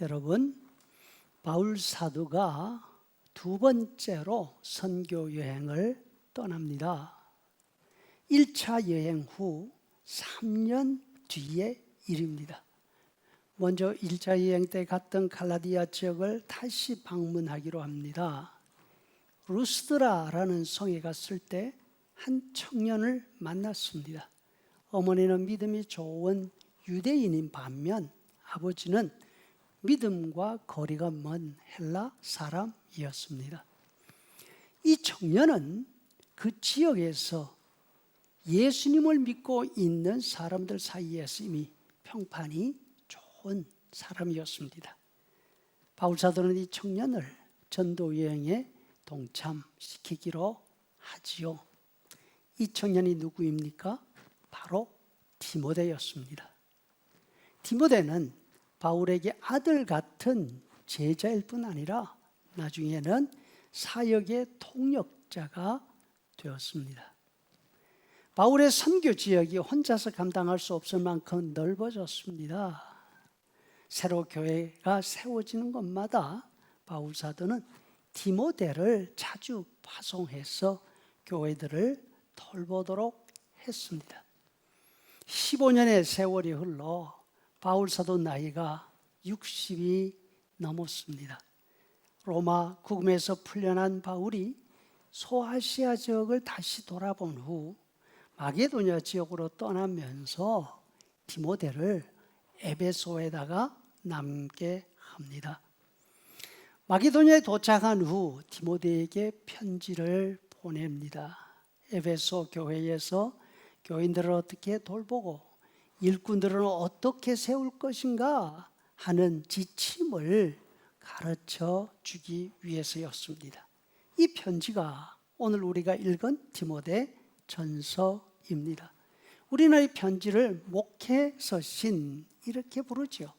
여러분, 바울 사도가 두 번째로 선교 여행을 떠납니다. 1차 여행 후 3년 뒤의 일입니다. 먼저 1차 여행 때 갔던 갈라디아 지역을 다시 방문하기로 합니다. 루스드라라는 성에 갔을 때 한 청년을 만났습니다. 어머니는 믿음이 좋은 유대인인 반면 아버지는 믿음과 거리가 먼 헬라 사람이었습니다. 이 청년은 그 지역에서 예수님을 믿고 있는 사람들 사이에서 이미 평판이 좋은 사람이었습니다. 바울 사도는 이 청년을 전도 여행에 동참시키기로 하지요. 이 청년이 누구입니까? 바로 디모데였습니다. 디모데는 바울에게 아들 같은 제자일 뿐 아니라 나중에는 사역의 통역자가 되었습니다. 바울의 선교 지역이 혼자서 감당할 수 없을 만큼 넓어졌습니다. 새로 교회가 세워지는 곳마다 바울 사도는 디모데를 자주 파송해서 교회들을 돌보도록 했습니다. 15년의 세월이 흘러 바울 사도 나이가 60이 넘었습니다. 로마 구금에서 풀려난 바울이 소아시아 지역을 다시 돌아본 후 마게도냐 지역으로 떠나면서 디모데를 에베소에다가 남게 합니다. 마게도냐에 도착한 후 디모데에게 편지를 보냅니다. 에베소 교회에서 교인들을 어떻게 돌보고 일꾼들은 어떻게 세울 것인가 하는 지침을 가르쳐 주기 위해서였습니다. 이 편지가 오늘 우리가 읽은 디모데 전서입니다. 우리는 이 편지를 목회서신 이렇게 부르죠.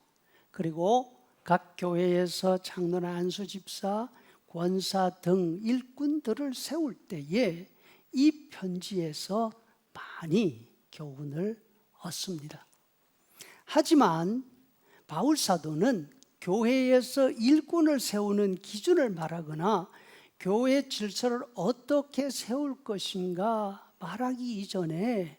그리고 각 교회에서 장로나 안수 집사, 권사 등 일꾼들을 세울 때에 이 편지에서 많이 교훈을 얻습니다. 하지만 바울 사도는 교회에서 일꾼을 세우는 기준을 말하거나 교회 질서를 어떻게 세울 것인가 말하기 이전에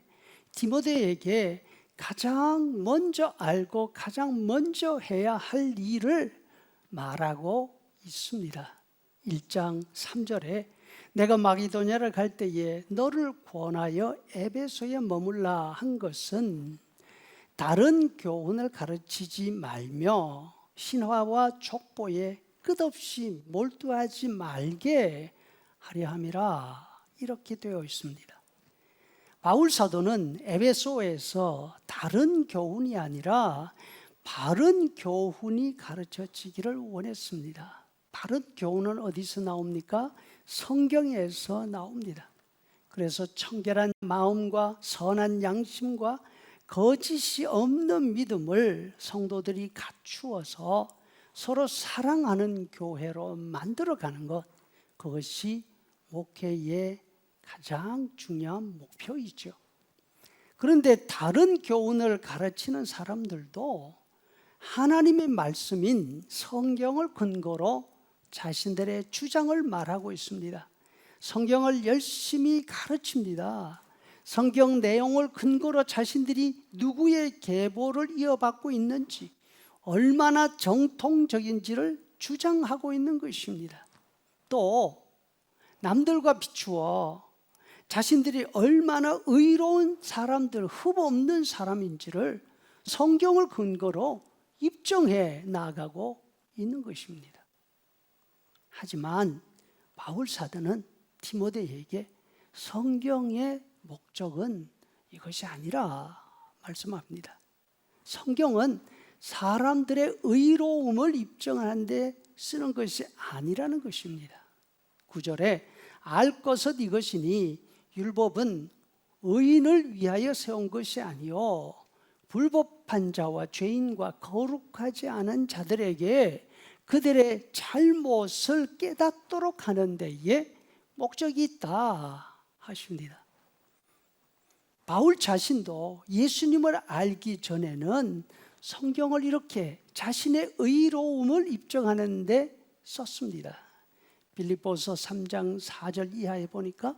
디모데에게 가장 먼저 알고 가장 먼저 해야 할 일을 말하고 있습니다. 1장 3절에 내가 마게도냐를 갈 때에 너를 권하여 에베소에 머물라 한 것은 다른 교훈을 가르치지 말며 신화와 족보에 끝없이 몰두하지 말게 하려 함이라 이렇게 되어 있습니다. 바울 사도는 에베소에서 다른 교훈이 아니라 바른 교훈이 가르쳐지기를 원했습니다. 바른 교훈은 어디서 나옵니까? 성경에서 나옵니다. 그래서 청결한 마음과 선한 양심과 거짓이 없는 믿음을 성도들이 갖추어서 서로 사랑하는 교회로 만들어가는 것, 그것이 목회의 가장 중요한 목표이죠. 그런데 다른 교훈을 가르치는 사람들도 하나님의 말씀인 성경을 근거로 자신들의 주장을 말하고 있습니다. 성경을 열심히 가르칩니다. 성경 내용을 근거로 자신들이 누구의 계보를 이어받고 있는지, 얼마나 정통적인지를 주장하고 있는 것입니다. 또 남들과 비추어 자신들이 얼마나 의로운 사람들, 흠 없는 사람인지를 성경을 근거로 입증해 나가고 있는 것입니다. 하지만 바울 사도는 디모데에게 성경의 목적은 이것이 아니라 말씀합니다. 성경은 사람들의 의로움을 입증하는 데 쓰는 것이 아니라는 것입니다. 9절에 알 것은 이것이니 율법은 의인을 위하여 세운 것이 아니요 불법한 자와 죄인과 거룩하지 않은 자들에게 그들의 잘못을 깨닫도록 하는 데에 목적이 있다 하십니다. 바울 자신도 예수님을 알기 전에는 성경을 이렇게 자신의 의로움을 입증하는 데 썼습니다. 빌립보서 3장 4절 이하에 보니까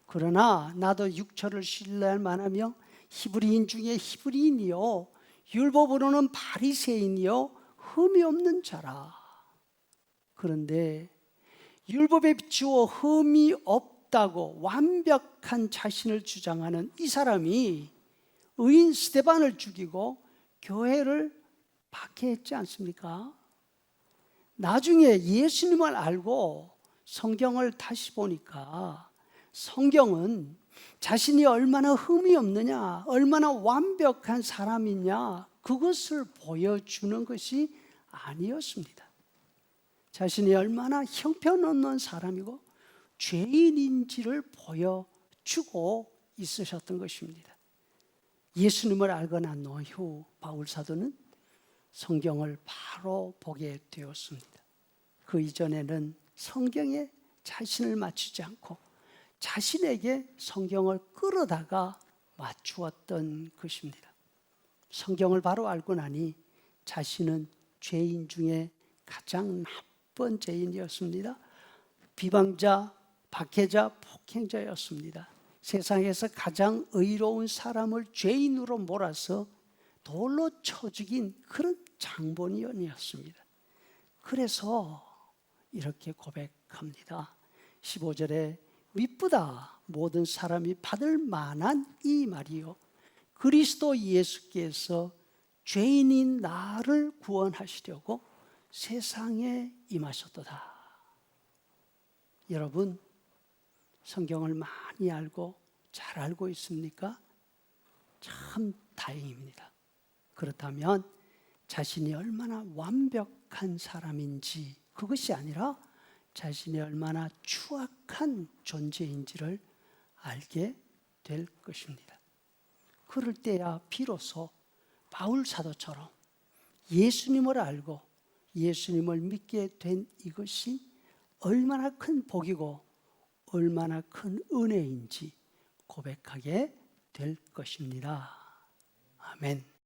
그러나 나도 육처를 신뢰할 만하며 히브리인 중에 히브리인이요 율법으로는 바리새인이요 흠이 없는 자라. 그런데 율법에 비추어 흠이 없다고 완벽한 자신을 주장하는 이 사람이 의인 스데반을 죽이고 교회를 박해했지 않습니까? 나중에 예수님을 알고 성경을 다시 보니까 성경은 자신이 얼마나 흠이 없느냐, 얼마나 완벽한 사람이냐, 그것을 보여주는 것이 아니었습니다. 자신이 얼마나 형편없는 사람이고 죄인인지를 보여주고 있으셨던 것입니다. 예수님을 알고 난 후 바울 사도는 성경을 바로 보게 되었습니다. 그 이전에는 성경에 자신을 맞추지 않고 자신에게 성경을 끌어다가 맞추었던 것입니다. 성경을 바로 알고 나니 자신은 죄인 중에 가장 나쁜 죄인이었습니다. 비방자, 박해자, 폭행자였습니다. 세상에서 가장 의로운 사람을 죄인으로 몰아서 돌로 쳐 죽인 그런 장본인이었습니다. 그래서 이렇게 고백합니다. 15절에 미쁘다 모든 사람이 받을 만한 이 말이요 그리스도 예수께서 죄인인 나를 구원하시려고 세상에 임하셨도다. 여러분 성경을 많이 알고 잘 알고 있습니까? 참 다행입니다. 그렇다면 자신이 얼마나 완벽한 사람인지 그것이 아니라 자신이 얼마나 추악한 존재인지를 알게 될 것입니다. 그럴 때야 비로소 바울 사도처럼 예수님을 알고 예수님을 믿게 된 이것이 얼마나 큰 복이고 얼마나 큰 은혜인지 고백하게 될 것입니다. 아멘.